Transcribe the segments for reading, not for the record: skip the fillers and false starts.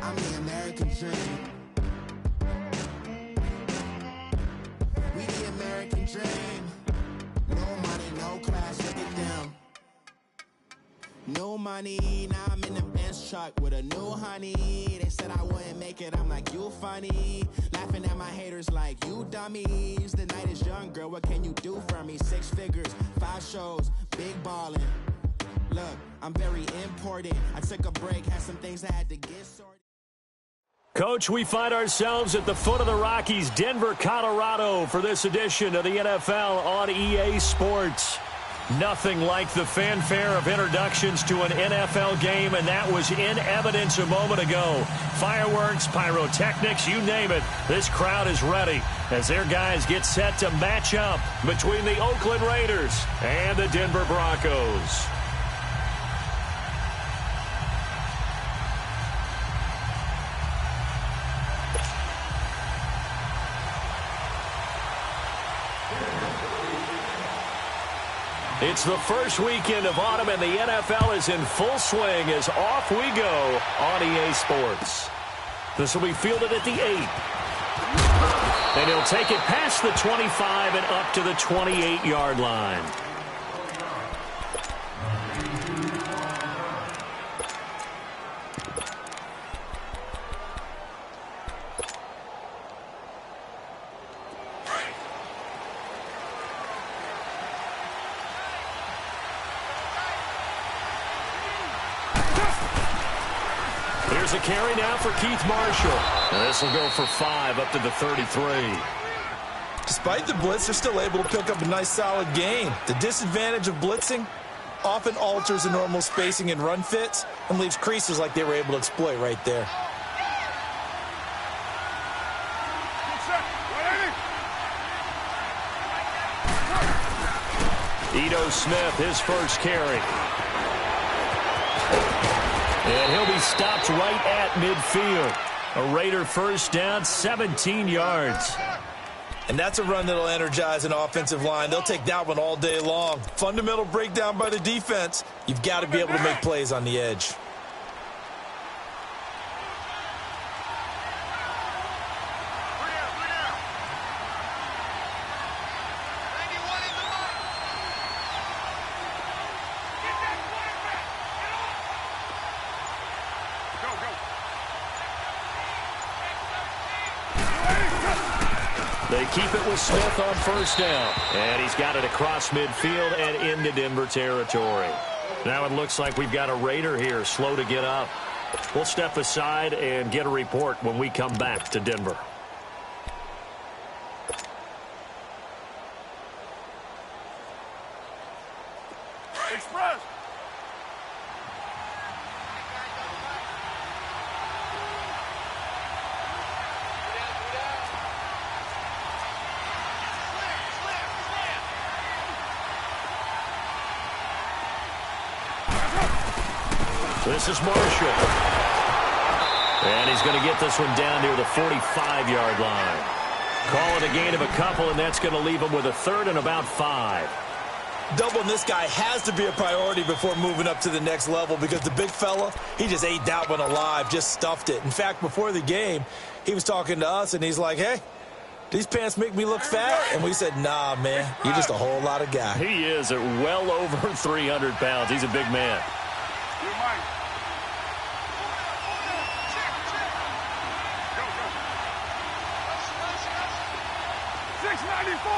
I'm the American dream. We the American dream. No money, no class, look at them. No money, now I'm in the Benz truck with a new honey. They said I wouldn't make it, I'm like, you funny. Laughing at my haters like, you dummies. The night is young, girl, what can you do for me? 6 figures, 5 shows, big ballin'. Look, I'm very important. I took a break, had some things I had to get sorted. Coach, we find ourselves at the foot of the Rockies, Denver, Colorado, for this edition of the NFL on EA Sports. Nothing like the fanfare of introductions to an NFL game, and that was in evidence a moment ago. Fireworks, pyrotechnics, you name it. This crowd is ready as their guys get set to match up between the Oakland Raiders and the Denver Broncos. It's the first weekend of autumn, and the NFL is in full swing as off we go on EA Sports. This will be fielded at the 8. And he'll take it past the 25 and up to the 28-yard line. Here's a carry now for Keith Marshall. This will go for 5 up to the 33. Despite the blitz, they're still able to pick up a nice, solid gain. The disadvantage of blitzing often alters the normal spacing and run fits and leaves creases like they were able to exploit right there. Ito Smith, his first carry. And he'll be stopped right at midfield. A Raider first down, 17 yards. And that's a run that'll energize an offensive line. They'll take that one all day long. Fundamental breakdown by the defense. You've got to be able to make plays on the edge. They keep it with Smith on first down. And he's got it across midfield and into Denver territory. Now it looks like we've got a Raider here, slow to get up. We'll step aside and get a report when we come back to Denver. Express. This is Marshall. And he's going to get this one down near the 45-yard line. Call it a gain of a couple, and that's going to leave him with a third and about 5. Doubling this guy has to be a priority before moving up to the next level because the big fella, he just ate that one alive, just stuffed it. In fact, before the game, he was talking to us, and he's like, hey, these pants make me look fat? And we said, nah, man, you're just a whole lot of guy. He is at well over 300 pounds. He's a big man. You might. 694.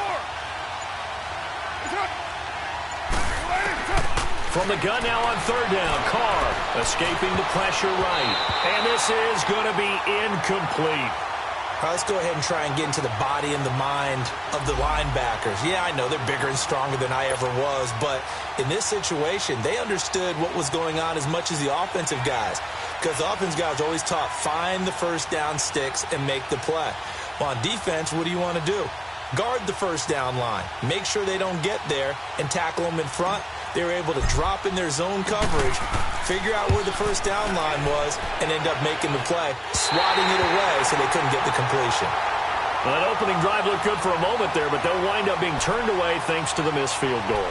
From the gun now on third down, Carr escaping the pressure right. And this is going to be incomplete. All right, let's go ahead and try and get into the body and the mind of the linebackers. Yeah, I know they're bigger and stronger than I ever was, but in this situation, they understood what was going on as much as the offensive guys, because the offensive guys always taught find the first down sticks and make the play. Well, on defense, what do you want to do? Guard the first down line. Make sure they don't get there and tackle them in front. They were able to drop in their zone coverage, figure out where the first down line was, and end up making the play, swatting it away so they couldn't get the completion. Well, that opening drive looked good for a moment there, but they'll wind up being turned away thanks to the missed field goal.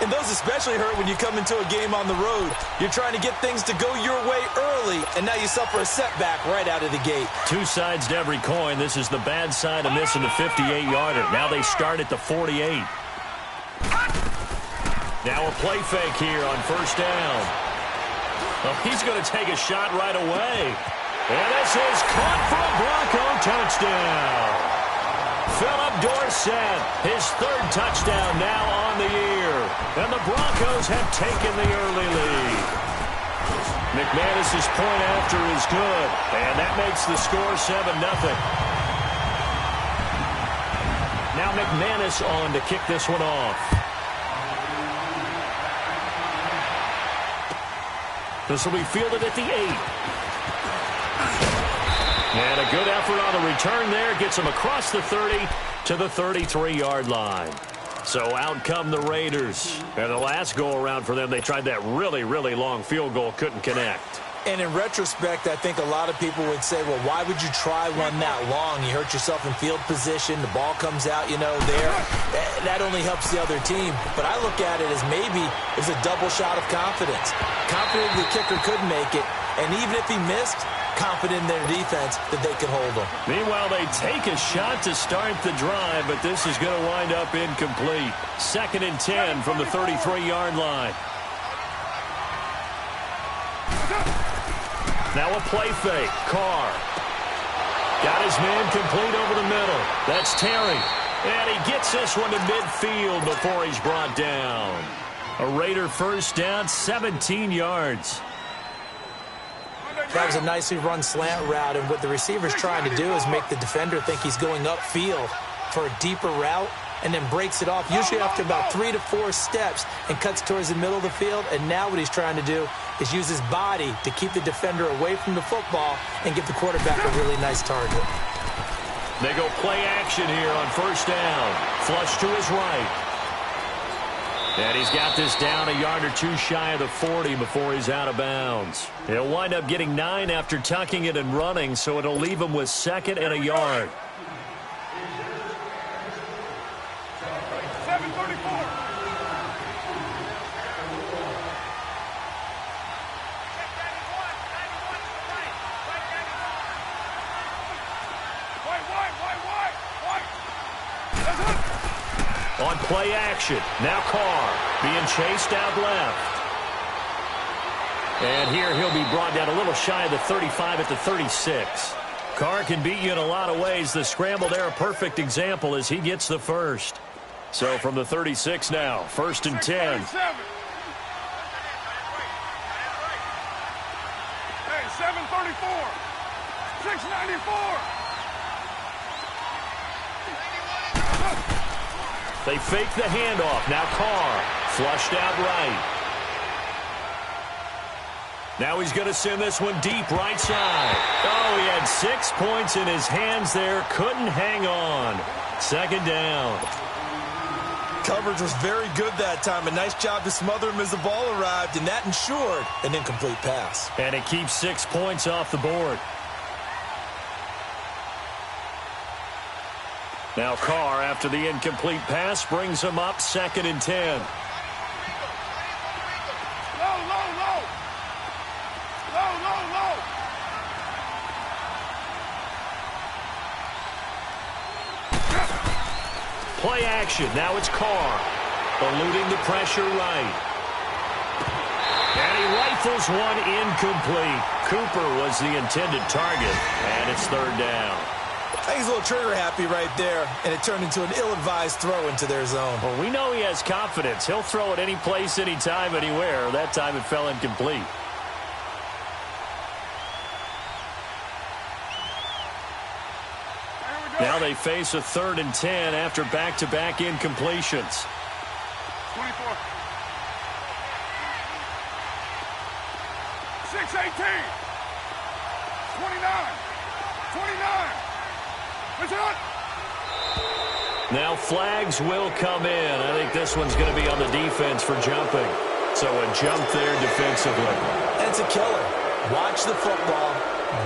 And those especially hurt when you come into a game on the road. You're trying to get things to go your way early, and now you suffer a setback right out of the gate. Two sides to every coin. This is the bad side of missing the 58-yarder. Now they start at the 48. Now a play fake here on first down. Well, he's going to take a shot right away. And this is caught for a Bronco touchdown. Philip Dorsett, his third touchdown now on the year. And the Broncos have taken the early lead. McManus's point after is good. And that makes the score 7-0. Now McManus on to kick this one off. This will be fielded at the 8. And a good effort on the return there. Gets him across the 30 to the 33-yard line. So out come the Raiders. And the last go-around for them, they tried that really, really long field goal. Couldn't connect. And in retrospect, I think a lot of people would say, well, why would you try one that long? You hurt yourself in field position. The ball comes out, there. That only helps the other team. But I look at it as maybe it's a double shot of confidence. Confident the kicker could make it. And even if he missed, confident in their defense that they can hold him. Meanwhile, they take a shot to start the drive, but this is going to wind up incomplete. 2nd and 10 from the 33-yard line. Now a play fake. Carr. Got his man complete over the middle. That's Terry. And he gets this one to midfield before he's brought down. A Raider first down, 17 yards. That was a nicely run slant route, and what the receiver's trying to do is make the defender think he's going upfield for a deeper route, and then breaks it off, usually after about 3 to 4 steps, and cuts towards the middle of the field. And now what he's trying to do is use his body to keep the defender away from the football and give the quarterback a really nice target. They go play action here on first down. Flush to his right. And he's got this down a yard or two shy of the 40 before he's out of bounds. He'll wind up getting 9 after tucking it and running, so it'll leave him with 2nd and a yard. 7:34. On play action, now Carr being chased out left. And here he'll be brought down a little shy of the 35 at the 36. Carr can beat you in a lot of ways. The scramble there, a perfect example as he gets the first. So from the 36 now, 1st and 10. Hey, 7:34. 6:94. They fake the handoff. Now Carr flushed out right. Now he's going to send this one deep right side. Oh, he had 6 points in his hands there. Couldn't hang on. 2nd down. Coverage was very good that time. A nice job to smother him as the ball arrived, and that ensured an incomplete pass. And it keeps 6 points off the board. Now Carr, after the incomplete pass, brings him up 2nd and 10. Play action. Now it's Carr. Eluding the pressure right. And he rifles one incomplete. Cooper was the intended target, and it's 3rd down. I think he's a little trigger happy right there, and it turned into an ill-advised throw into their zone. Well, we know he has confidence. He'll throw it any place, anytime, anywhere. That time it fell incomplete. Now they face a 3rd and 10 after back-to-back incompletions. 24. 6:18. 29. 29. Now flags will come in. I think this one's going to be on the defense for jumping. So a jump there defensively. And it's a killer. Watch the football.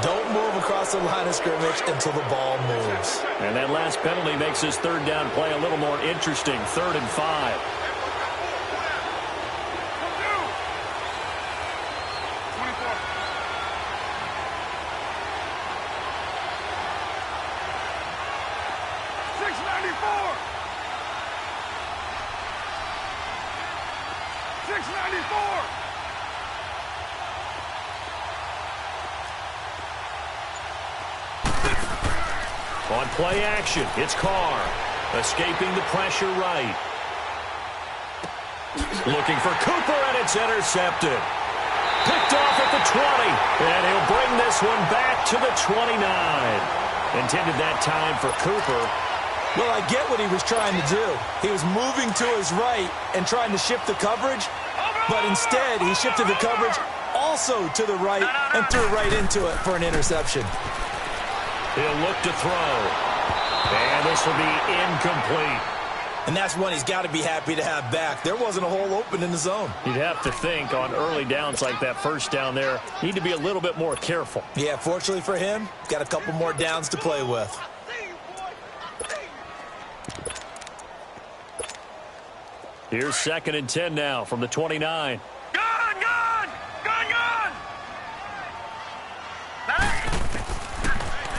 Don't move across the line of scrimmage until the ball moves. And that last penalty makes this 3rd down play a little more interesting. 3rd and 5. 694. On play action, it's Carr. Escaping the pressure right. Looking for Cooper, and it's intercepted. Picked off at the 20, and he'll bring this one back to the 29. Intended that time for Cooper. Well, I get what he was trying to do. He was moving to his right and trying to shift the coverage, but instead he shifted the coverage also to the right and threw right into it for an interception. He'll look to throw, and this will be incomplete. And that's one he's got to be happy to have back. There wasn't a hole open in the zone. You'd have to think on early downs like that first down there, need to be a little bit more careful. Yeah, fortunately for him, got a couple more downs to play with. Here's 2nd and 10 now from the 29.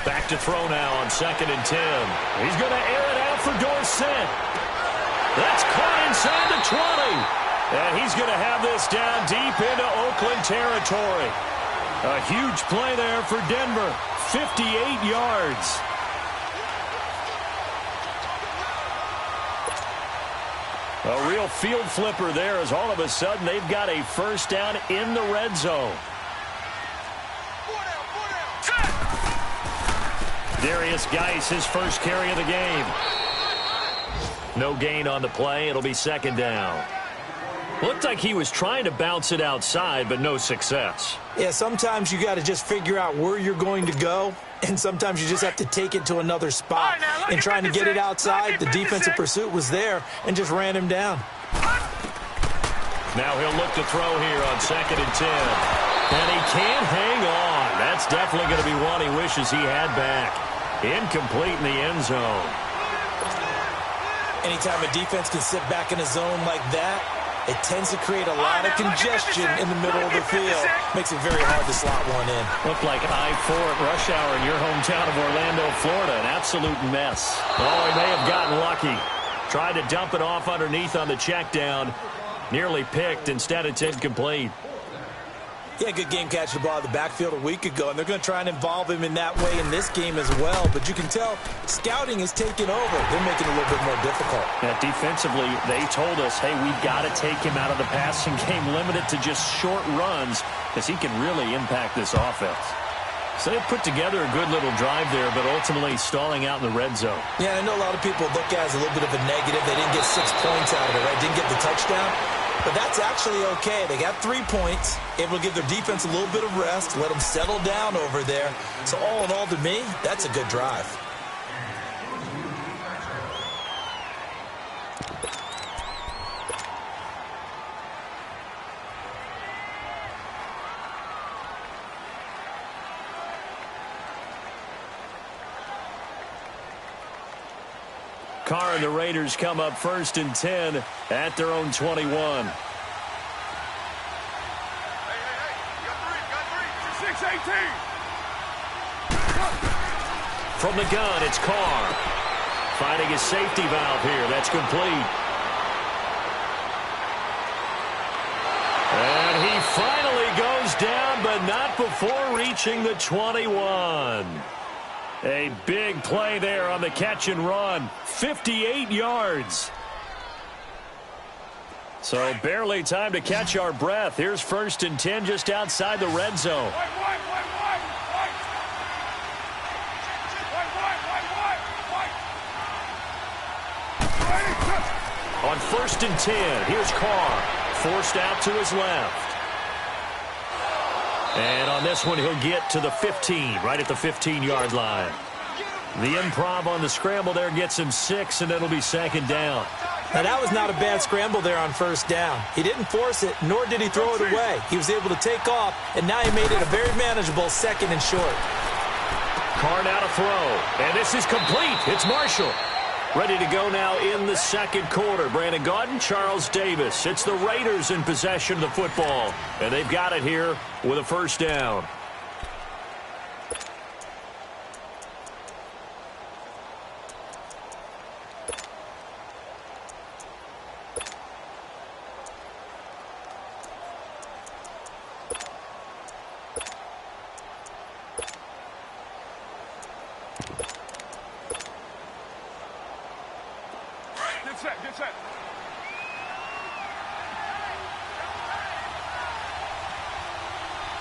Back to throw now on 2nd and 10. He's going to air it out for Dorsett. That's caught inside the 20. And he's going to have this down deep into Oakland territory. A huge play there for Denver. 58 yards. A real field flipper there as all of a sudden they've got a first down in the red zone. Darius Geis, his first carry of the game. No gain on the play. It'll be 2nd down. Looked like he was trying to bounce it outside, but no success. Yeah, sometimes you got to just figure out where you're going to go, and sometimes you just have to take it to another spot. And trying to get it outside, the defensive pursuit was there and just ran him down. Now he'll look to throw here on 2nd and 10. And he can't hang on. That's definitely going to be one he wishes he had back. Incomplete in the end zone. Anytime a defense can sit back in a zone like that, it tends to create a lot of congestion in the middle of the field. Makes it very hard to slot one in. Looked like I-4 at rush hour in your hometown of Orlando, Florida. An absolute mess. Oh, he may have gotten lucky. Tried to dump it off underneath on the check down. Nearly picked. Instead, it's incomplete. Yeah, good game catching the ball in the backfield a week ago, and they're going to try and involve him in that way in this game as well. But you can tell scouting is taking over. They're making it a little bit more difficult. Yeah, defensively, they told us, hey, we've got to take him out of the passing game, limited to just short runs, because he can really impact this offense. So they put together a good little drive there, but ultimately stalling out in the red zone. Yeah, I know a lot of people look at it as a little bit of a negative. They didn't get 6 points out of it, right? Didn't get the touchdown. But that's actually okay. They got 3 points, able to give their defense a little bit of rest, let them settle down over there. So all in all, to me, that's a good drive. Carr and the Raiders come up 1st and 10 at their own 21. Hey, got three. 6-18. From the gun, it's Carr. Finding his safety valve here. That's complete. And he finally goes down, but not before reaching the 21. A big play there on the catch and run. 58 yards. So barely time to catch our breath. Here's 1st and 10 just outside the red zone. On 1st and 10, here's Carr. Forced out to his left. And on this one, he'll get to the 15, right at the 15-yard line. The improv on the scramble there gets him 6, and it'll be 2nd down. Now, that was not a bad scramble there on 1st down. He didn't force it, nor did he throw it away. He was able to take off, and now he made it a very manageable 2nd and short. Carr now to throw, and this is complete. It's Marshall. Ready to go now in the 2nd quarter. Brandon Gaudin, Charles Davis. It's the Raiders in possession of the football, and they've got it here with a 1st down. Get set, get set.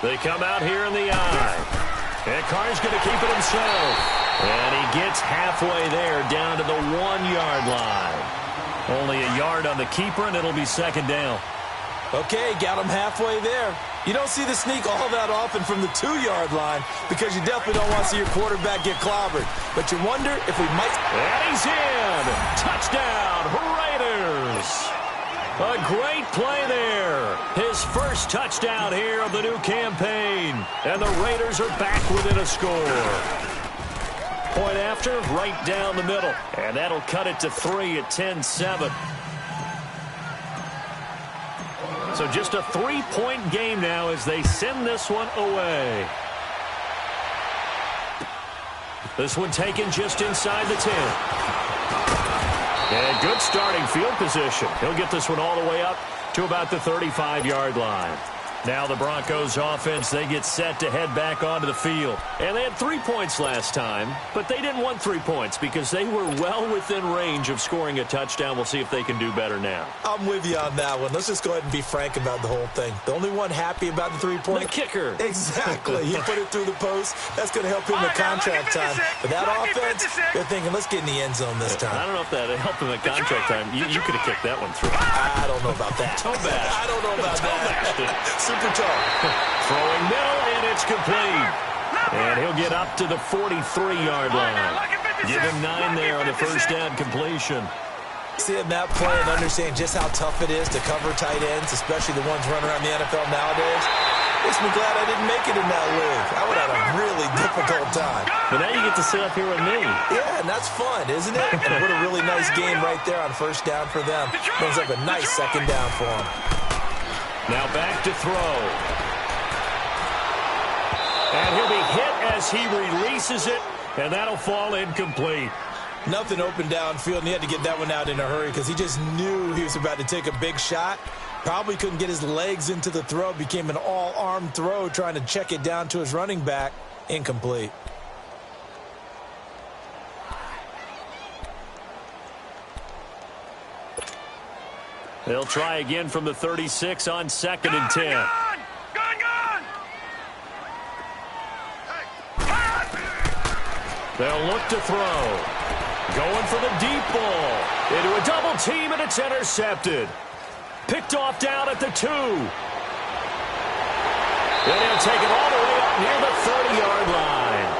They come out here in the eye. And Carr's going to keep it himself. And he gets halfway there, down to the 1-yard line. Only a yard on the keeper, and it'll be second down. Okay, got him halfway there. You don't see the sneak all that often from the 2-yard line because you definitely don't want to see your quarterback get clobbered. But you wonder if we might... And he's in! Touchdown, Raiders! A great play there. His first touchdown here of the new campaign. And the Raiders are back within a score. Point after, right down the middle. And that'll cut it to 3 at 10-7. So just a 3-point game now as they send this one away. This one taken just inside the 10. And good starting field position. He'll get this one all the way up to about the 35-yard line. Now the Broncos offense, they get set to head back onto the field. And they had 3 points last time, but they didn't want 3 points because they were well within range of scoring a touchdown. We'll see if they can do better now. I'm with you on that one. Let's just go ahead and be frank about the whole thing. The only one happy about the 3-point... The kicker. Exactly. He put it through the post. That's going to help him in contract time. But that offense, they're thinking, let's get in the end zone this time. I don't know if that helped him at contract time. You could have kicked that one through. I don't know about that. Toe bash. I don't know about that. Super toe. Throwing middle, and it's complete. And he'll get up to the 43-yard line. Give him 9 there on the first down completion. Seeing that play and understanding just how tough it is to cover tight ends, especially the ones running around the NFL nowadays, makes me glad I didn't make it in that league. I would have a really difficult time. But now you get to sit up here with me. Yeah, and that's fun, isn't it? And what a really nice game right there on first down for them. Brings up a nice second down for them. Now back to throw. And he'll be hit as he releases it, and that'll fall incomplete. Nothing open downfield, and he had to get that one out in a hurry because he just knew he was about to take a big shot. Probably couldn't get his legs into the throw. Became an all-arm throw trying to check it down to his running back. Incomplete. They'll try again from the 36 on 2nd and 10. Gun! They'll look to throw. Going for the deep ball. Into a double team, and it's intercepted. Picked off down at the 2. Then he'll take it all the way up near the 30-yard line.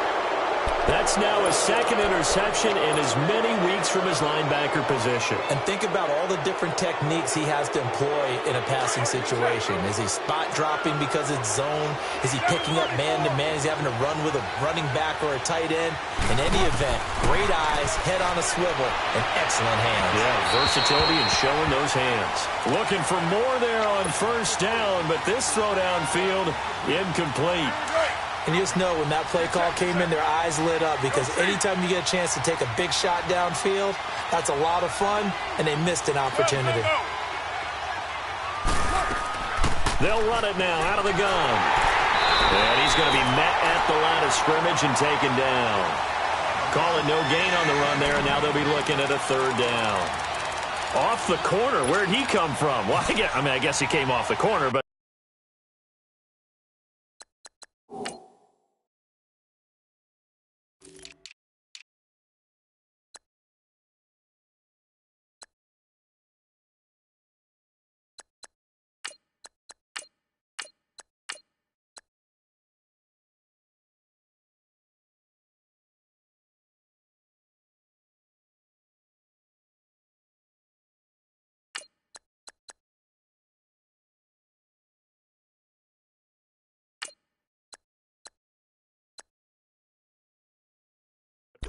That's now his second interception in as many weeks from his linebacker position. And think about all the different techniques he has to employ in a passing situation. Is he spot dropping because it's zone? Is he picking up man-to-man? Is he having to run with a running back or a tight end? In any event, great eyes, head on a swivel, and excellent hands. Yeah, versatility and showing those hands. Looking for more there on first down, but this throw downfield, incomplete. And you just know when that play call came in, their eyes lit up because anytime you get a chance to take a big shot downfield, that's a lot of fun, and they missed an opportunity. They'll run it now out of the gun. And he's going to be met at the line of scrimmage and taken down. Call it no gain on the run there, and now they'll be looking at a 3rd down. Off the corner. Where'd he come from? Well, I guess he came off the corner, but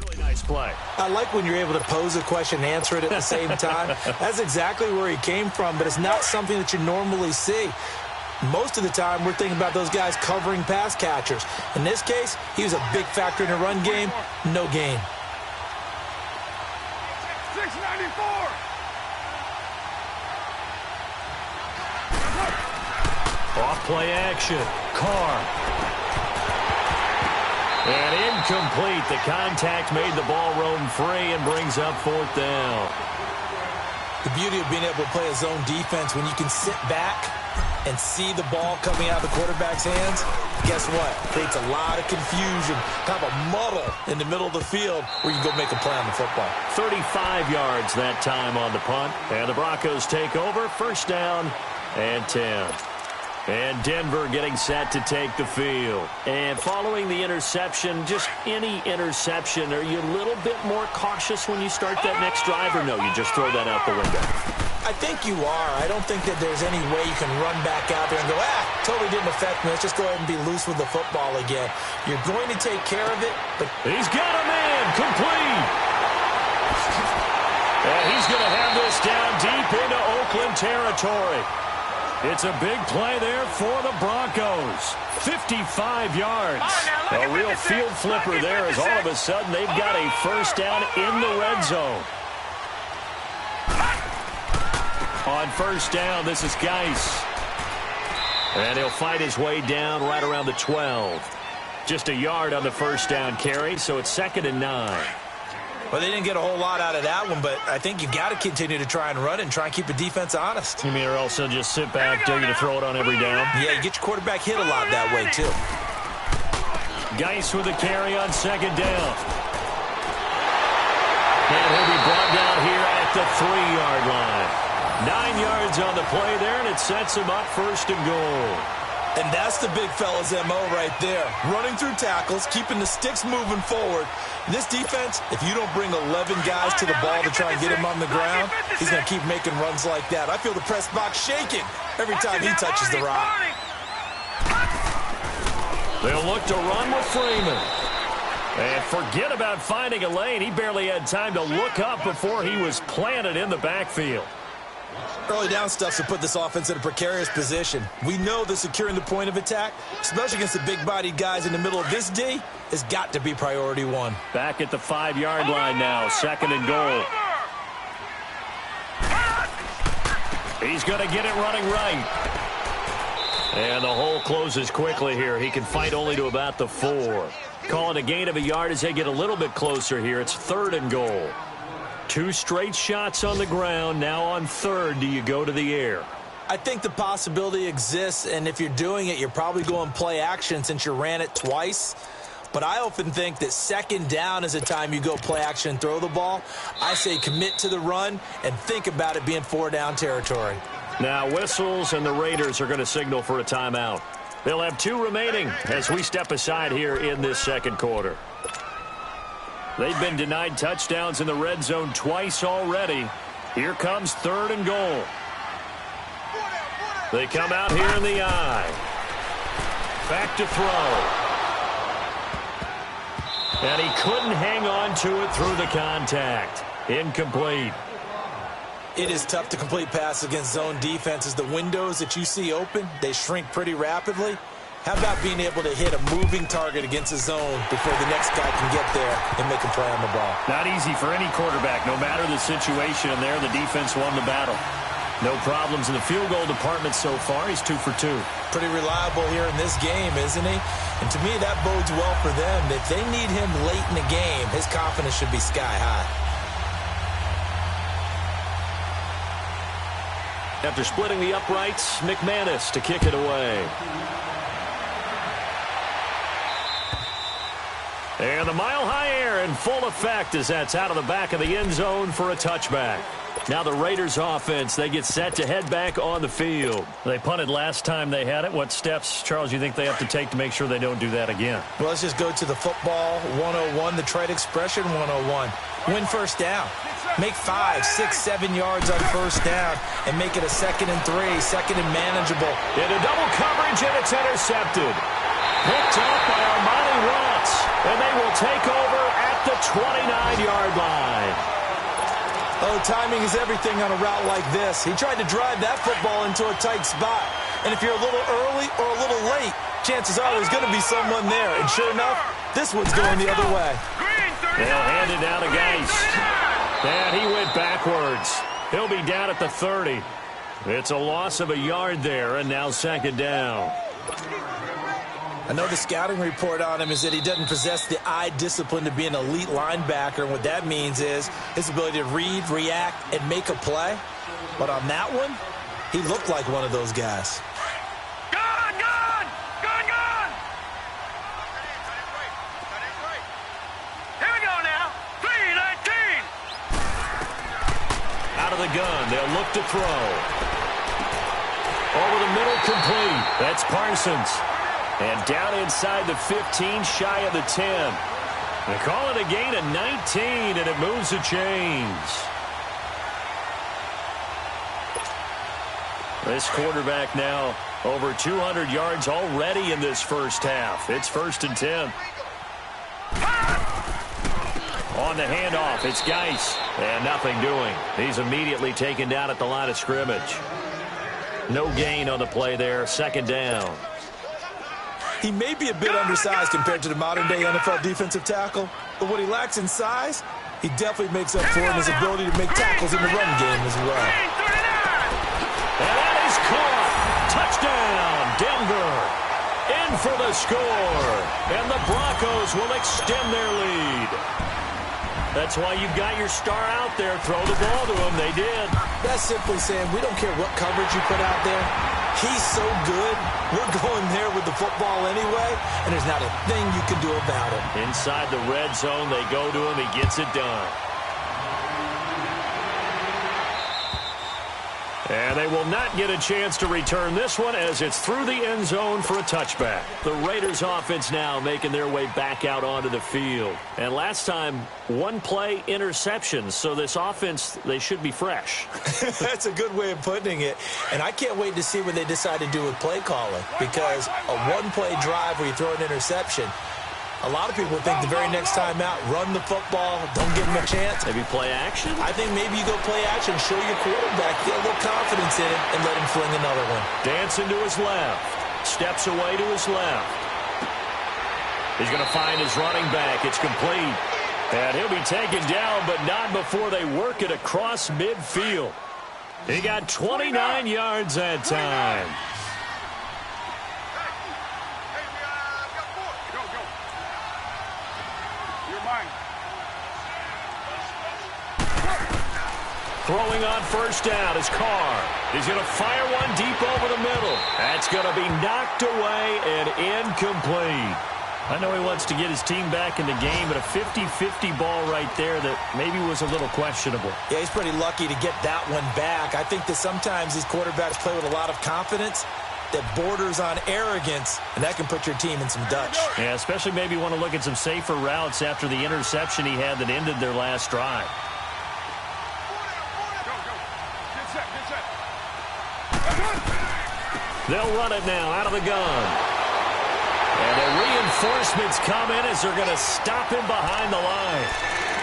really nice play. I like when you're able to pose a question and answer it at the same time. That's exactly where he came from, but it's not something that you normally see. Most of the time, we're thinking about those guys covering pass catchers. In this case, he was a big factor in the run game. No gain. 694. Off play action. Carr. And incomplete. The contact made the ball roam free and brings up 4th down. The beauty of being able to play a zone defense when you can sit back and see the ball coming out of the quarterback's hands, guess what? Creates a lot of confusion, kind of a muddle in the middle of the field where you can go make a play on the football. 35 yards that time on the punt. And the Broncos take over. 1st down and 10. And Denver getting set to take the field. And following the interception, just any interception, are you a little bit more cautious when you start that next drive, or no, you just throw that out the window? I think you are. I don't think that there's any way you can run back out there and go, totally didn't affect me. Let's just go ahead and be loose with the football again. You're going to take care of it, but he's got a man complete. And he's going to have this down deep into Oakland territory. It's a big play there for the Broncos. 55 yards. A real field flipper there as all of a sudden they've got a 1st down in the red zone. On 1st down, this is Geis. And he'll fight his way down right around the 12. Just a yard on the 1st down carry, so it's 2nd and 9. Well, they didn't get a whole lot out of that one, but I think you've got to continue to try and run it and try and keep the defense honest. You mean, or else they'll just sit back, dare you to throw it on every down? Yeah, you get your quarterback hit a lot that way, too. Geis with a carry on 2nd down. And he'll be brought down here at the 3-yard line. 9 yards on the play there, and it sets him up 1st and goal. And that's the big fella's MO right there. Running through tackles, keeping the sticks moving forward. This defense, if you don't bring 11 guys to the ball to try and get him on the ground, he's going to keep making runs like that. I feel the press box shaking every time he touches the rock. They'll look to run with Freeman. And forget about finding a lane. He barely had time to look up before he was planted in the backfield. Early down stuff to put this offense in a precarious position. We know that securing the point of attack, especially against the big-bodied guys in the middle of this D, has got to be priority 1. Back at the 5-yard line now, 2nd and goal. He's going to get it running right. And the hole closes quickly here. He can fight only to about the 4. Calling a gain of a yard as they get a little bit closer here. It's 3rd and goal. 2 straight shots on the ground. Now on 3rd, do you go to the air? I think the possibility exists, and if you're doing it, you're probably going play action since you ran it twice. But I often think that 2nd down is a time you go play action and throw the ball. I say commit to the run and think about it being 4-down territory. Now whistles, and the Raiders are going to signal for a timeout. They'll have 2 remaining as we step aside here in this 2nd quarter. They've been denied touchdowns in the red zone twice already. Here comes 3rd and goal. They come out here in the eye. Back to throw. And he couldn't hang on to it through the contact. Incomplete. It is tough to complete passes against zone defenses. The windows that you see open, they shrink pretty rapidly. How about being able to hit a moving target against a zone before the next guy can get there and make a play on the ball? Not easy for any quarterback. No matter the situation there, the defense won the battle. No problems in the field goal department so far. He's 2 for 2. Pretty reliable here in this game, isn't he? And to me, that bodes well for them. If they need him late in the game, his confidence should be sky high. After splitting the uprights, McManus to kick it away. And the mile-high air in full effect as that's out of the back of the end zone for a touchback. Now the Raiders offense, they get set to head back on the field. They punted last time they had it. What steps, Charles, you think they have to take to make sure they don't do that again? Well, let's just go to the football 101, the trade expression 101. Win 1st down. Make 5, 6, 7 yards on 1st down and make it a 2nd and 3, 2nd and manageable. Into double coverage, and it's intercepted. Picked up by Armani Watts, and they will take over at the 29-yard line. Oh, timing is everything on a route like this. He tried to drive that football into a tight spot. And if you're a little early or a little late, chances are there's going to be someone there. And sure enough, this one's going the other way. They'll hand it down to Geis. And he went backwards. He'll be down at the 30. It's a loss of a yard there, and now 2nd down. I know the scouting report on him is that he doesn't possess the eye discipline to be an elite linebacker. And what that means is his ability to read, react, and make a play. But on that one, he looked like one of those guys. Gun! Gun! Gun! Gun! Here we go now. 3-19. Out of the gun, they'll look to throw. Over the middle, complete. That's Parsons. And down inside the 15, shy of the 10. They call it a gain of 19, and it moves the chains. This quarterback now over 200 yards already in this first half. It's 1st and 10. On the handoff, it's Geis. And nothing doing. He's immediately taken down at the line of scrimmage. No gain on the play there. 2nd down. He may be a bit undersized compared to the modern-day NFL defensive tackle, but what he lacks in size, he definitely makes up for in his ability to make tackles in the run game as well. And that is caught. Touchdown, Denver. In for the score. And the Broncos will extend their lead. That's why you've got your star out there. Throw the ball to him. They did. That's simply saying we don't care what coverage you put out there. He's so good, we're going there with the football anyway, and there's not a thing you can do about it. Inside the red zone, they go to him. He gets it done. And they will not get a chance to return this one as it's through the end zone for a touchback. The Raiders offense now making their way back out onto the field. And last time, one play interceptions. So this offense, they should be fresh. That's a good way of putting it. And I can't wait to see what they decide to do with play calling. Because a one-play drive where you throw an interception, a lot of people think the very next time out, run the football, don't give him a chance. Maybe play action? I think maybe you go play action, show your quarterback, get a little confidence in it, and let him fling another one. Dancing to his left. Steps away to his left. He's going to find his running back. It's complete. And he'll be taken down, but not before they work it across midfield. He got 29 yards that time. Throwing on 1st down is Carr. He's going to fire one deep over the middle. That's going to be knocked away and incomplete. I know he wants to get his team back in the game, but a 50-50 ball right there that maybe was a little questionable. Yeah, he's pretty lucky to get that one back. I think that sometimes these quarterbacks play with a lot of confidence that borders on arrogance, and that can put your team in some Dutch. Yeah, especially maybe want to look at some safer routes after the interception he had that ended their last drive. They'll run it now out of the gun. And the reinforcements come in as they're going to stop him behind the line.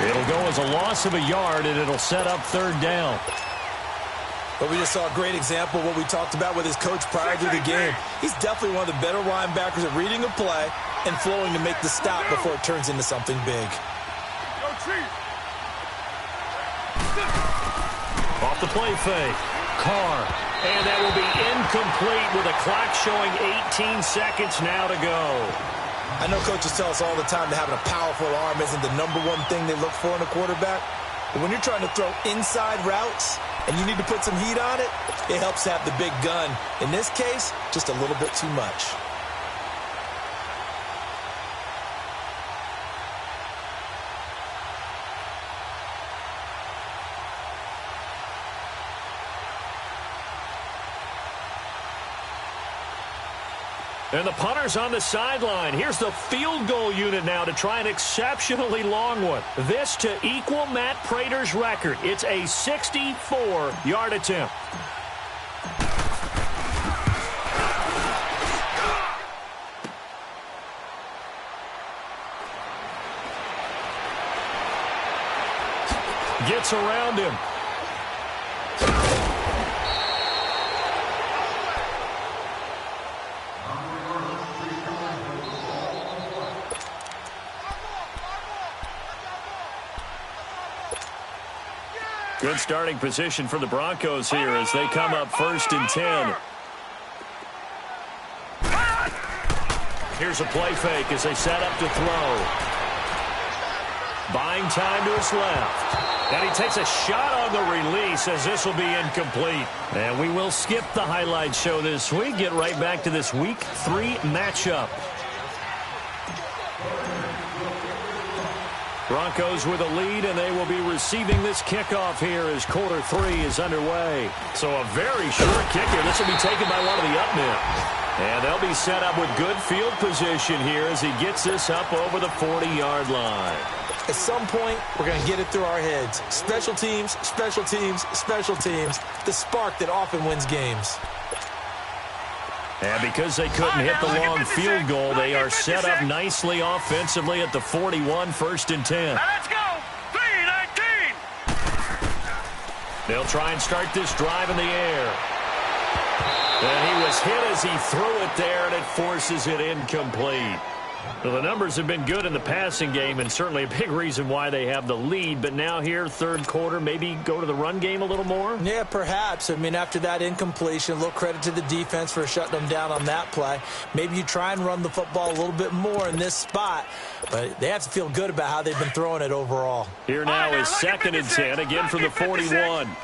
It'll go as a loss of a yard, and it'll set up 3rd down. But we just saw a great example of what we talked about with his coach prior to the game. He's definitely one of the better linebackers at reading a play and flowing to make the stop before it turns into something big. Off the play fake. Carr. And that will be incomplete with a clock showing 18 seconds now to go. I know coaches tell us all the time that having a powerful arm isn't the #1 thing they look for in a quarterback. But when you're trying to throw inside routes and you need to put some heat on it, it helps to have the big gun. In this case, just a little bit too much. And the punter's on the sideline. Here's the field goal unit now to try an exceptionally long one. This to equal Matt Prater's record. It's a 64-yard attempt. Gets around him. Good starting position for the Broncos here as they come up 1st and 10. Here's a play fake as they set up to throw. Buying time to his left. And he takes a shot on the release as this will be incomplete. And we will skip the highlight show this week. Get right back to this Week 3 matchup. Broncos with a lead, and they will be receiving this kickoff here as quarter 3 is underway. So a very short kicker. This will be taken by one of the up men. And they'll be set up with good field position here as he gets this up over the 40-yard line. At some point, we're going to get it through our heads. Special teams, special teams, special teams. The spark that often wins games. And because they couldn't hit the long field goal, they are set up nicely offensively at the 41, 1st and 10. Now let's go. 3-19. They'll try and start this drive in the air. And he was hit as he threw it there, and it forces it incomplete. Well, the numbers have been good in the passing game, and certainly a big reason why they have the lead. But now here, third quarter, maybe go to the run game a little more? Yeah, perhaps. I mean, after that incompletion, a little credit to the defense for shutting them down on that play. Maybe you try and run the football a little bit more in this spot. But they have to feel good about how they've been throwing it overall. Here now is 2nd and 10, again from the 41. Here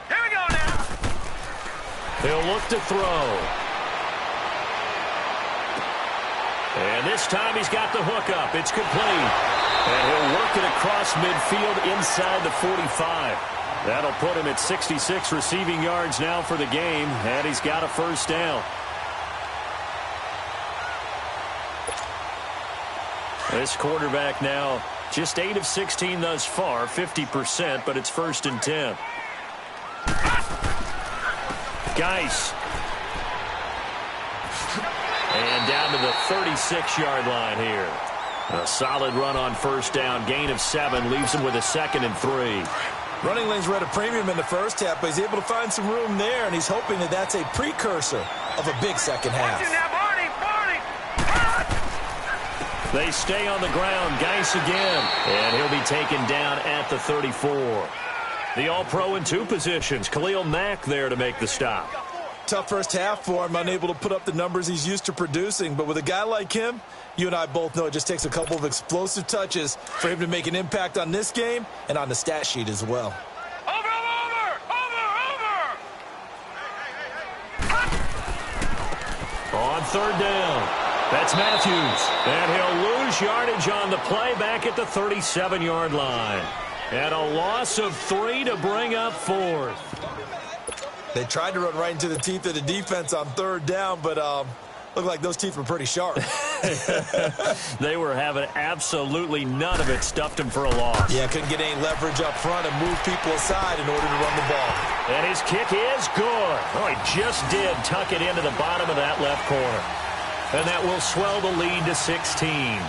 we go now. They'll look to throw. And this time he's got the hook up. It's complete. And he'll work it across midfield inside the 45. That'll put him at 66 receiving yards now for the game. And he's got a first down. This quarterback now just 8 of 16 thus far, 50%, but it's 1st and 10. Geis. And down to the 36-yard line here. A solid run on first down. Gain of 7 leaves him with a 2nd and 3. Running lanes were at a premium in the first half, but he's able to find some room there, and he's hoping that that's a precursor of a big second half. They stay on the ground. Geis again. And he'll be taken down at the 34. The All-Pro in 2 positions. Khalil Mack there to make the stop. Tough first half for him, unable to put up the numbers he's used to producing. But with a guy like him, you and I both know it just takes a couple of explosive touches for him to make an impact on this game and on the stat sheet as well. On 3rd down, that's Matthews. And he'll lose yardage on the play back at the 37-yard line. And a loss of 3 to bring up 4th. They tried to run right into the teeth of the defense on 3rd down, but looked like those teeth were pretty sharp. They were having absolutely none of it. Stuffed him for a loss. Yeah, couldn't get any leverage up front and move people aside in order to run the ball. And his kick is good. Oh, he just did tuck it into the bottom of that left corner. And that will swell the lead to 16.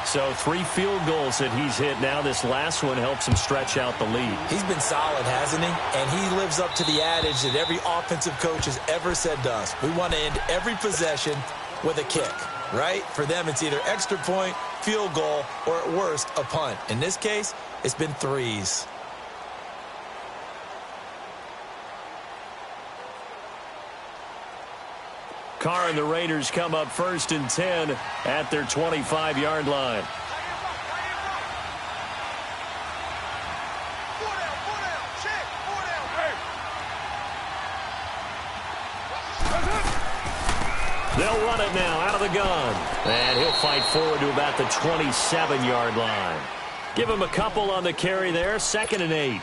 So 3 field goals that he's hit now. This last one helps him stretch out the lead. He's been solid, hasn't he? And he lives up to the adage that every offensive coach has ever said to us. We want to end every possession with a kick, right? For them, it's either extra point, field goal, or at worst, a punt. In this case, it's been 3s. Carr and the Raiders come up 1st and 10 at their 25-yard line. They'll run it now out of the gun. And he'll fight forward to about the 27-yard line. Give him a couple on the carry there. 2nd and 8.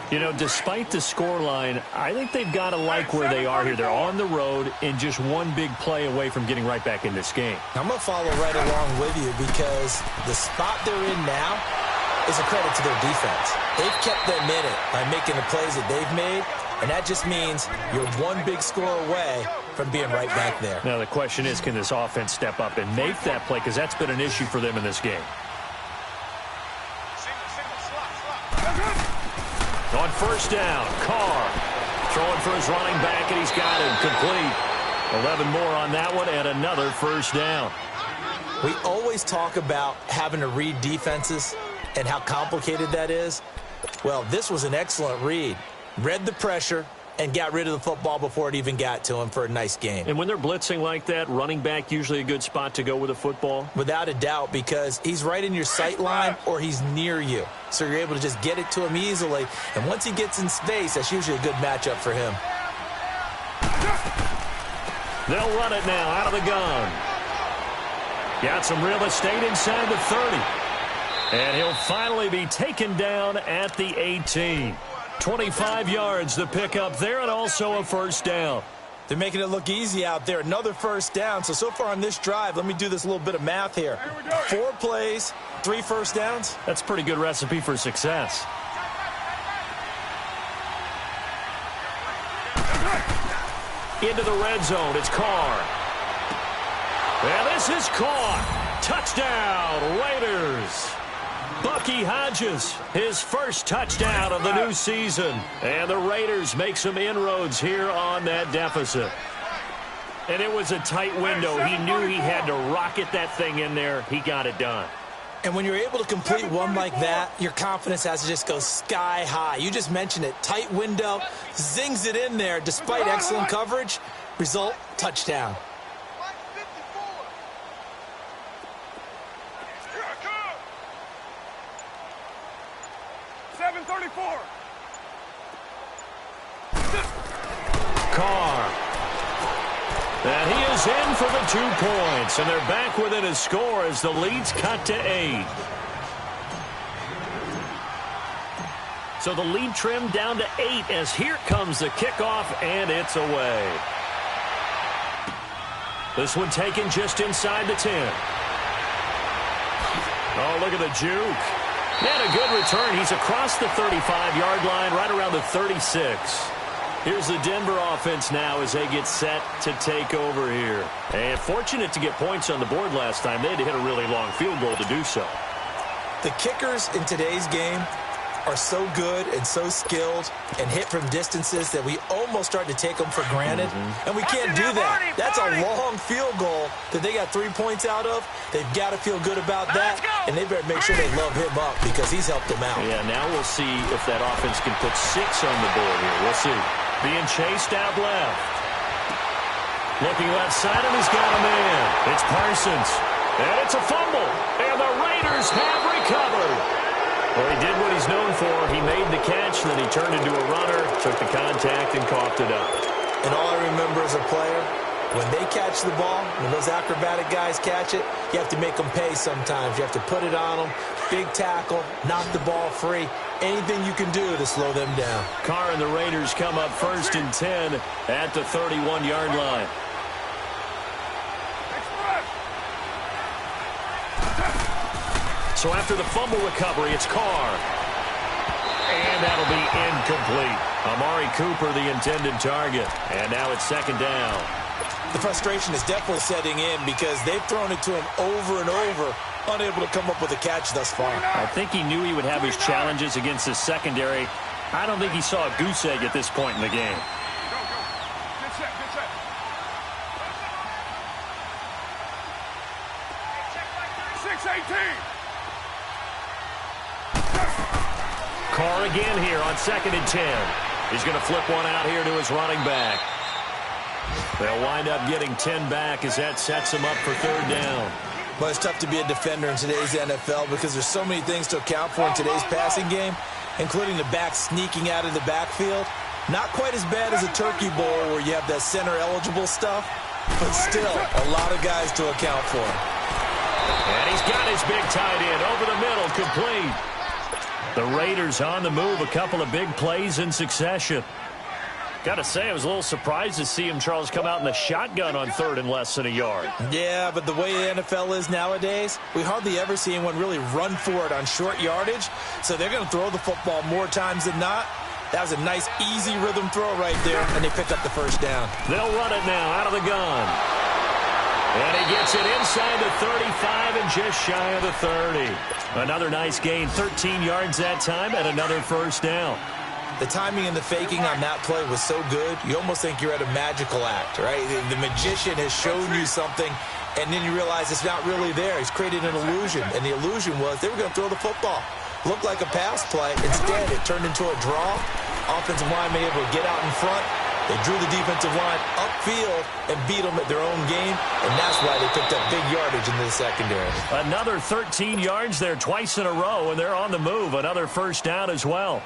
You know, despite the scoreline, I think they've got to like where they are here. They're on the road and just one big play away from getting right back in this game. I'm going to follow right along with you because the spot they're in now is a credit to their defense. They've kept them in it by making the plays that they've made, and that just means you're one big score away from being right back there. Now, the question is, can this offense step up and make that play? Because that's been an issue for them in this game. On first down, Carr throwing for his running back, and he's got him complete. 11 more on that one, and another first down. We always talk about having to read defenses and how complicated that is. Well, this was an excellent read. Read the pressure, and got rid of the football before it even got to him for a nice gain. And when they're blitzing like that, running back usually a good spot to go with a football? Without a doubt, because he's right in your sight line or he's near you. So you're able to just get it to him easily. And once he gets in space, that's usually a good matchup for him. They'll run it now out of the gun. Got some real estate inside the 30. And he'll finally be taken down at the 18. 25 yards the pickup there, and also a first down. They're making it look easy out there. Another first down. So far on this drive, let me do this little bit of math here. 4 plays, 3 first downs. That's a pretty good recipe for success. Into the red zone, it's Carr. And this is caught. Touchdown, Raiders. Bucky Hodges, his first touchdown of the new season. And the Raiders make some inroads here on that deficit. And it was a tight window. He knew he had to rocket that thing in there. He got it done. And when you're able to complete one like that, your confidence has to just go sky high. You just mentioned it. Tight window, zings it in there despite excellent coverage. Result, touchdown. 734. Carr. And he is in for the 2 points. And they're back within a score as the lead's cut to 8. So the lead trimmed down to 8 as here comes the kickoff, and it's away. This one taken just inside the 10. Oh, look at the juke. And a good return. He's across the 35-yard line, right around the 36. Here's the Denver offense now as they get set to take over here. And fortunate to get points on the board last time. They had to hit a really long field goal to do so. The kickers in today's game are so good and so skilled and hit from distances that we almost start to take them for granted. And we can't do that. That's a long field goal that they got 3 points out of. They've got to feel good about that, and they better make sure they love him up because he's helped them out. Yeah, now we'll see if that offense can put 6 on the board here. We'll see. Being chased out left. Looking left side, and he's got a man. It's Parsons. And it's a fumble. And the Raiders have recovered. Well, he did what he's known for. He made the catch, then he turned into a runner, took the contact, and coughed it up. And all I remember as a player, when they catch the ball, when those acrobatic guys catch it, you have to make them pay sometimes. You have to put it on them, big tackle, knock the ball free. Anything you can do to slow them down. Carr and the Raiders come up 1st and 10 at the 31-yard line. So after the fumble recovery, it's Carr. And that'll be incomplete. Amari Cooper, the intended target. And now it's 2nd down. The frustration is definitely setting in because they've thrown it to him over and over, unable to come up with a catch thus far. I think he knew he would have his challenges against his secondary. I don't think he saw a goose egg at this point in the game. Go. Get set. 6-18. Carr again here on 2nd and 10. He's going to flip one out here to his running back. They'll wind up getting 10 back as that sets them up for 3rd down. But it's tough to be a defender in today's NFL because there's so many things to account for in today's passing game, including the back sneaking out of the backfield. Not quite as bad as a turkey bowl where you have that center-eligible stuff, but still a lot of guys to account for. And he's got his big tight end over the middle, complete. The Raiders on the move, a couple of big plays in succession. Got to say, I was a little surprised to see him, Charles, come out in the shotgun on 3rd and less than a yard. Yeah, but the way the NFL is nowadays, we hardly ever see anyone really run for it on short yardage. So they're going to throw the football more times than not. That was a nice, easy rhythm throw right there, and they picked up the 1st down. They'll run it now out of the gun. And he gets it inside the 35 and just shy of the 30. Another nice gain, 13 yards that time, and another 1st down. The timing and the faking on that play was so good, you almost think you're at a magical act, right? The magician has shown you something, and then you realize it's not really there. He's created an illusion, and the illusion was they were going to throw the football. Looked like a pass play. Instead, it turned into a draw, Offensive linemen able to get out in front. They drew the defensive line upfield and beat them at their own game, and that's why they picked up big yardage in the secondary. Another 13 yards there twice in a row, and they're on the move. Another first down as well.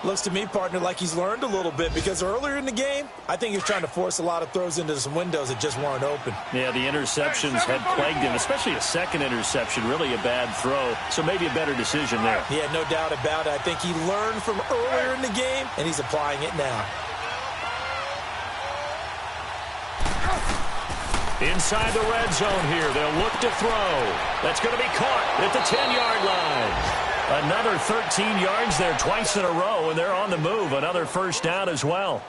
Looks to me, partner, like he's learned a little bit, because earlier in the game, I think he was trying to force a lot of throws into some windows that just weren't open. Yeah, the interceptions had plagued him, especially a second interception, really a bad throw. So maybe a better decision there. Yeah, no doubt about it. I think he learned from earlier in the game, and he's applying it now. Inside the red zone here, they'll look to throw. That's going to be caught at the 10-yard line. Another 13 yards there twice in a row, and they're on the move. Another first down as well.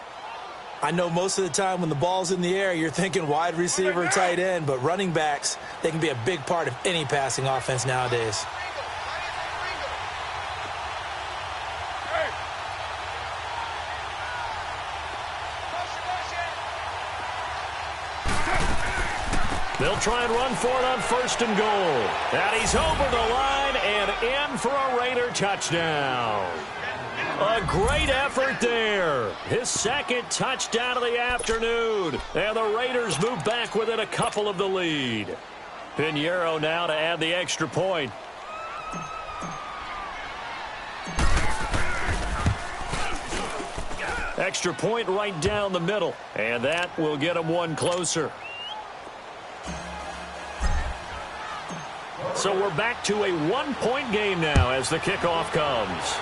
I know most of the time when the ball's in the air, you're thinking wide receiver, tight end, but running backs, they can be a big part of any passing offense nowadays. They'll try and run for it on first and goal. And he's over the line and in for a Raider touchdown. A great effort there. His second touchdown of the afternoon. And the Raiders move back within a couple of the lead. Pinheiro now to add the extra point. Extra point right down the middle. And that will get him one closer. So we're back to a one-point game now as the kickoff comes.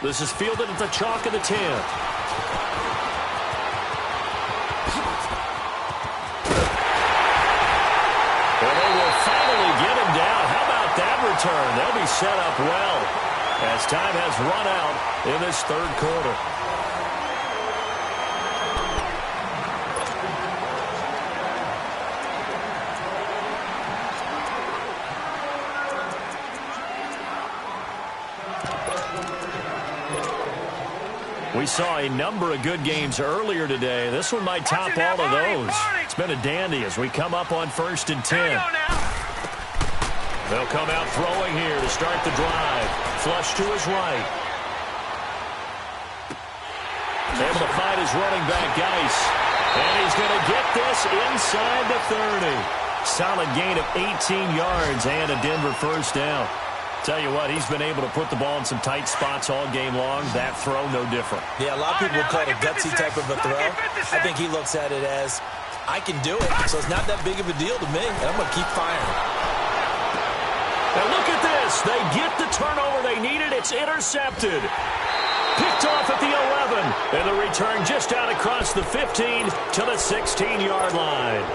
This is fielded at the chalk of the 10. Well, they will finally get him down. How about that return? They'll be set up well as time has run out in this third quarter. We saw a number of good games earlier today. This one might top all of those. It's been a dandy as we come up on 1st and 10. They'll come out throwing here to start the drive. Flush to his right. Able to find his running back, Geis. And he's going to get this inside the 30. Solid gain of 18 yards and a Denver first down. Tell you what, he's been able to put the ball in some tight spots all game long. That throw, no different. Yeah, a lot of people would call it a gutsy type of a throw. I think he looks at it as, I can do it, so it's not that big of a deal to me, and I'm going to keep firing. And look at this. They get the turnover they needed. It's intercepted. Picked off at the 11. And the return just out across the 15 to the 16-yard line.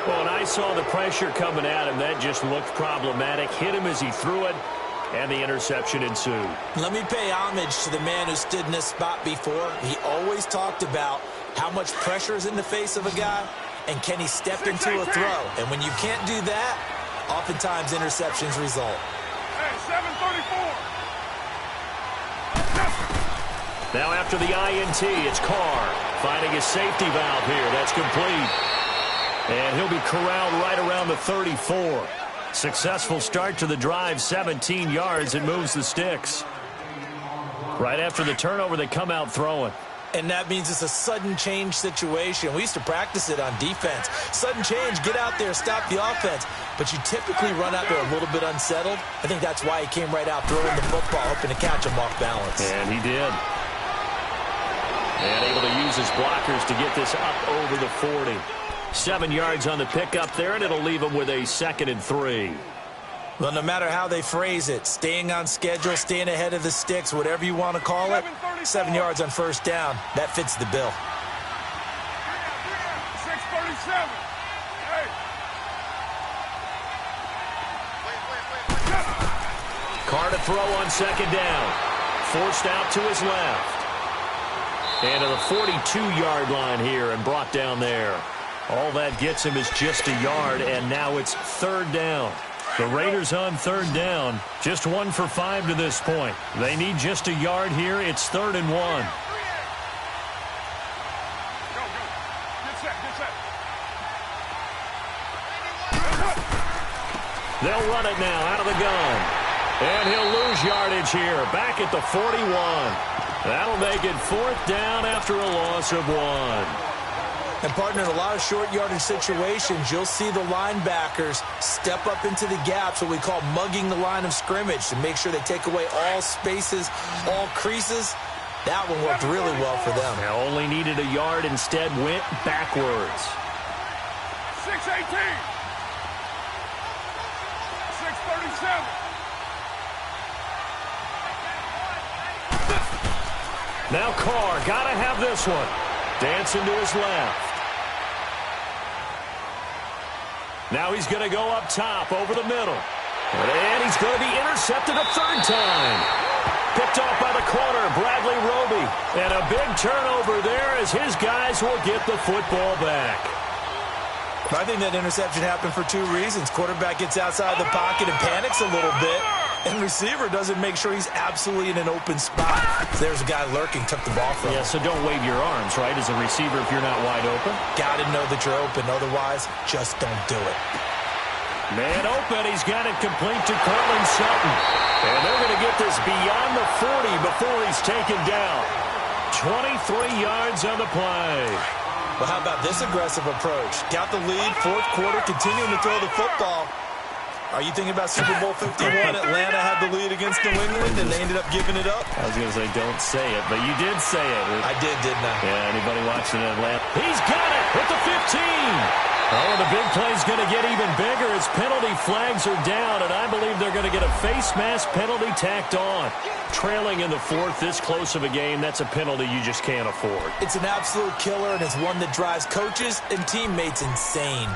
Well, and I saw the pressure coming at him. That just looked problematic. Hit him as he threw it, and the interception ensued. Let me pay homage to the man who stood in this spot before. He always talked about how much pressure is in the face of a guy, and can he step into a throw? And when you can't do that, oftentimes interceptions result. Hey, 734. Now after the INT, it's Carr finding his safety valve here. That's complete. And he'll be corralled right around the 34. Successful start to the drive, 17 yards. It moves the sticks. Right after the turnover, they come out throwing. And that means it's a sudden change situation. We used to practice it on defense. Sudden change, get out there, stop the offense. But you typically run out there a little bit unsettled. I think that's why he came right out throwing the football, hoping to catch him off balance. And he did. And able to use his blockers to get this up over the 40. 7 yards on the pickup there, and it'll leave him with a 2nd and 3. Well, no matter how they phrase it, staying on schedule, staying ahead of the sticks, whatever you want to call it, 7 yards on first down, that fits the bill. 637. Hey. Carr to throw on 2nd down. Forced out to his left. And to the 42-yard line here and brought down there. All that gets him is just a yard, and now it's 3rd down. The Raiders on 3rd down, just 1 for 5 to this point. They need just a yard here. It's 3rd and 1. Go, go. Get set, get set. They'll run it now out of the gun. And he'll lose yardage here, back at the 41. That'll make it 4th down after a loss of 1. And, partner, in a lot of short yardage situations, you'll see the linebackers step up into the gaps, what we call mugging the line of scrimmage, to make sure they take away all spaces, all creases. That one worked really well for them. They only needed a yard, instead went backwards. 6:18. 6:37. Now Carr, gotta have this one. Dancing to his left. Now he's going to go up top over the middle. And he's going to be intercepted a 3rd time. Picked off by the corner, Bradley Roby. And a big turnover there as his guys will get the football back. I think that interception happened for 2 reasons. Quarterback gets outside the pocket and panics a little bit. And receiver doesn't make sure he's absolutely in an open spot. There's a guy lurking, took the ball from him. Yeah, so don't wave your arms, right, as a receiver if you're not wide open. Got to know that you're open. Otherwise, just don't do it. Man open, he's got it complete to Cortland Sutton. And they're going to get this beyond the 40 before he's taken down. 23 yards on the play. Well, how about this aggressive approach? Got the lead, 4th quarter, continuing to throw the football. Are you thinking about Super Bowl 51? Atlanta had the lead against New England, and they ended up giving it up? I was going to say don't say it, but you did say it. I did, didn't I? Yeah, anybody watching Atlanta? He's got it at the 15. Oh, and the big play's going to get even bigger as penalty flags are down, and I believe they're going to get a face mask penalty tacked on. Trailing in the 4th, this close of a game, that's a penalty you just can't afford. It's an absolute killer, and it's one that drives coaches and teammates insane.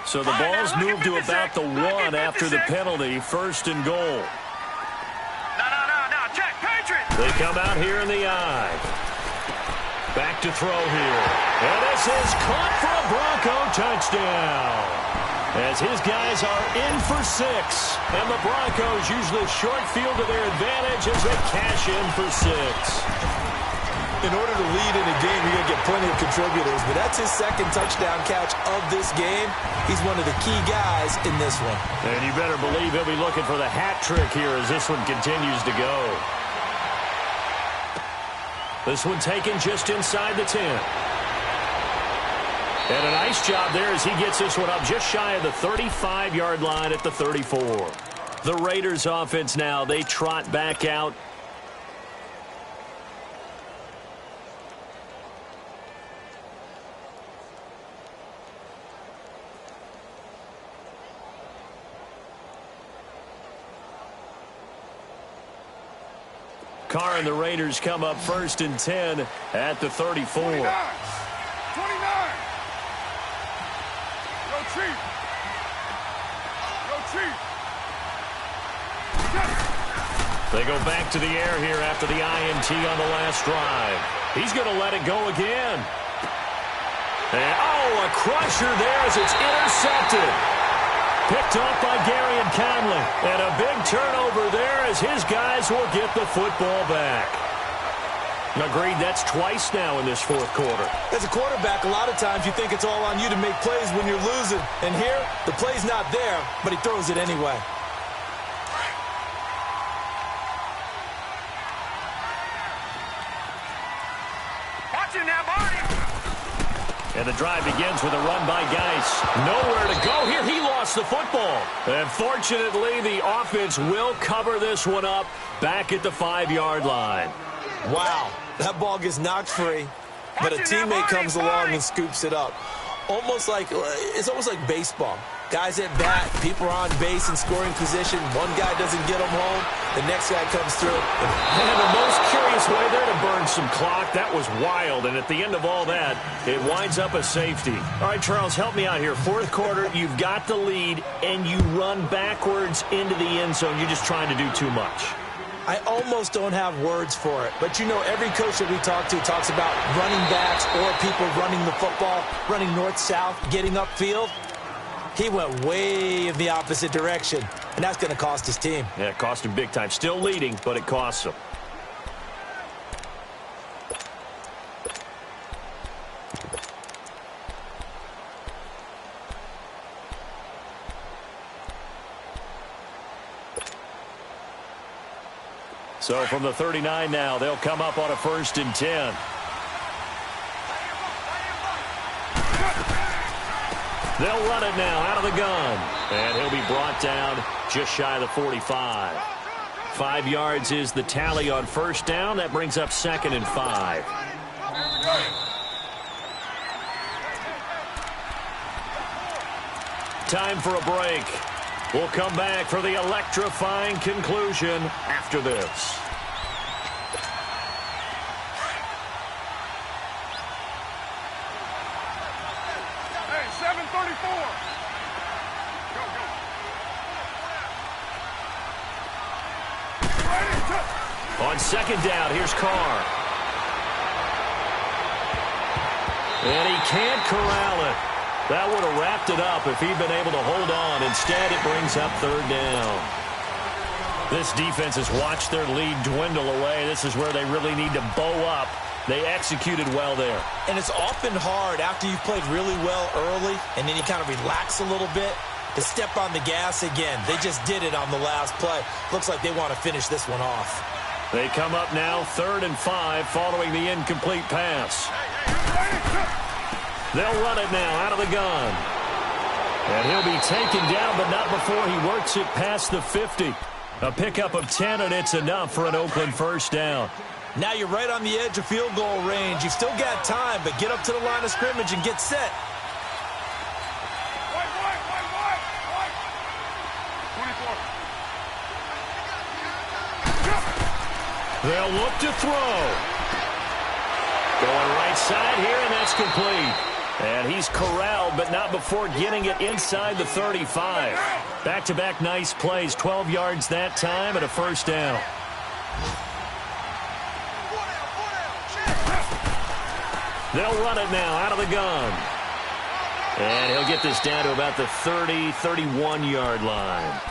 So the ball's moved to about the 1 after the penalty, 1st and goal. No, check, Patriot. They come out here in the eye. Back to throw here. And this is caught for a Bronco touchdown. As his guys are in for 6. And the Broncos use the short field to their advantage as they cash in for 6. In order to lead in a game, you're going to get plenty of contributors, but that's his 2nd touchdown catch of this game. He's one of the key guys in this one. And you better believe he'll be looking for the hat trick here as this one continues to go. This one taken just inside the 10. And a nice job there as he gets this one up just shy of the 35-yard line at the 34. The Raiders offense now, they trot back out. Carr and the Raiders come up 1st and 10 at the 34. 29. Go Chief. Go Chief. They go back to the air here after the INT on the last drive. He's going to let it go again. And, oh, a crusher there as it's intercepted. Picked off by Gary and Conley. And a big turnover there as his guys will get the football back. Agreed, that's twice now in this 4th quarter. As a quarterback, a lot of times you think it's all on you to make plays when you're losing. And here, the play's not there, but he throws it anyway. Watching now, Marty. And the drive begins with a run by Geis. Nowhere to go here. He lost the football. And fortunately, the offense will cover this one up back at the 5-yard line. Wow, that ball gets knocked free, but a teammate comes along and scoops it up. It's almost like baseball. Guys at bat, people are on base in scoring position. One guy doesn't get them home, the next guy comes through. And the most curious way there to burn some clock. That was wild, and at the end of all that, it winds up a safety. All right, Charles, help me out here. 4th quarter, you've got the lead, and you run backwards into the end zone. You're just trying to do too much. I almost don't have words for it, but you know every coach that we talk to talks about running backs or people running the football, running north-south, getting upfield. He went way in the opposite direction, and that's going to cost his team. Yeah, it cost him big time. Still leading, but it costs him. So from the 39 now, they'll come up on a 1st and 10. They'll run it now out of the gun. And he'll be brought down just shy of the 45. 5 yards is the tally on 1st down. That brings up 2nd and 5. Time for a break. We'll come back for the electrifying conclusion after this. Hey, 7:34. Go. On 2nd down, here's Carr. And he can't corral it. That would have wrapped it up if he'd been able to hold on. Instead, it brings up 3rd down. This defense has watched their lead dwindle away. This is where they really need to bow up. They executed well there. And it's often hard after you've played really well early and then you kind of relax a little bit to step on the gas again. They just did it on the last play. Looks like they want to finish this one off. They come up now 3rd and 5 following the incomplete pass. They'll run it now out of the gun. And he'll be taken down, but not before he works it past the 50. A pickup of 10, and it's enough for an Oakland 1st down. Now you're right on the edge of field goal range. You've still got time, but get up to the line of scrimmage and get set. White. 24. They'll look to throw. Going right side here, and that's complete. And he's corralled, but not before getting it inside the 35. Back-to-back nice plays, 12 yards that time, and a 1st down. They'll run it now out of the gun. And he'll get this down to about the 30, 31-yard line.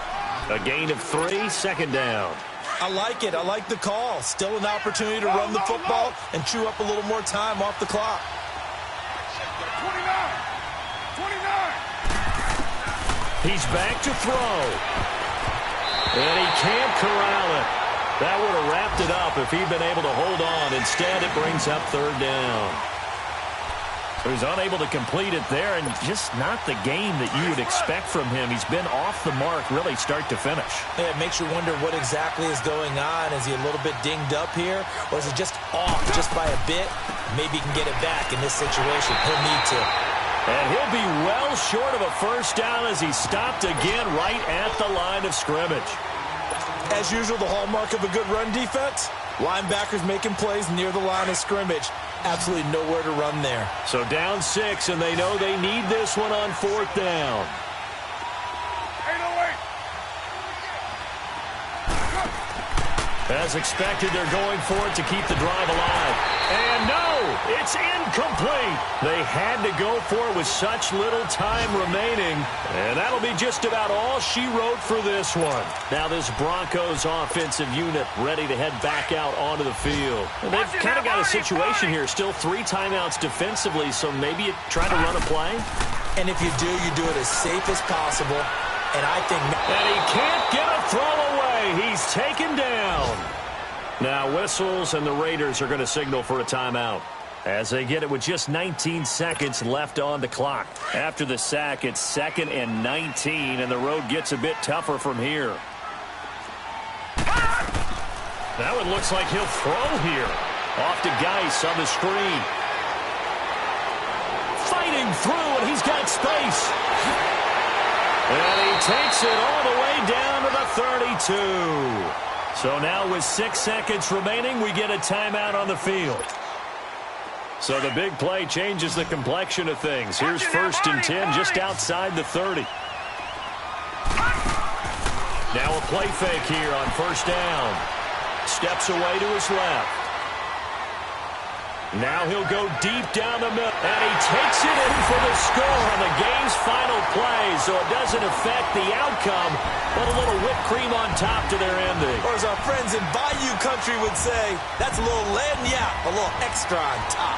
A gain of 3, 2nd down. I like it. I like the call. Still an opportunity to run the football and chew up a little more time off the clock. 29. He's back to throw. And he can't corral it. That would have wrapped it up if he'd been able to hold on. Instead, it brings up 3rd down. So he's unable to complete it there, and just not the game that you would expect from him. He's been off the mark really start to finish. Yeah, it makes you wonder what exactly is going on. Is he a little bit dinged up here, or is it just off just by a bit? Maybe he can get it back in this situation. He'll need to. And he'll be well short of a 1st down as he's stopped again right at the line of scrimmage. As usual, the hallmark of a good run defense, linebackers making plays near the line of scrimmage. Absolutely nowhere to run there. So down 6, and they know they need this one on 4th down. 808. As expected, they're going for it to keep the drive alive. And no, it's incomplete. They had to go for it with such little time remaining. And that'll be just about all she wrote for this one. Now this Broncos offensive unit ready to head back out onto the field. And they've kind of got a situation here. Still 3 timeouts defensively, so maybe you try to run a play. And if you do it as safe as possible. And I think... And he can't get a throw away. He's taken down. Now whistles, and the Raiders are going to signal for a timeout as they get it with just 19 seconds left on the clock. After the sack, it's 2nd and 19, and the road gets a bit tougher from here. That one looks like he'll throw here. Off to Geis on the screen. Fighting through, and he's got space. And he takes it all the way down to the 32. So now with 6 seconds remaining, we get a timeout on the field. So the big play changes the complexion of things. Here's 1st and 10 just outside the 30. Now a play fake here on 1st down. Steps away to his left. Now he'll go deep down the middle. And he takes it in for the score on the game's final play. So it doesn't affect the outcome, but a little whipped cream on top to their ending. Or as our friends in Bayou Country would say, that's a little lagniappe, a little extra on top.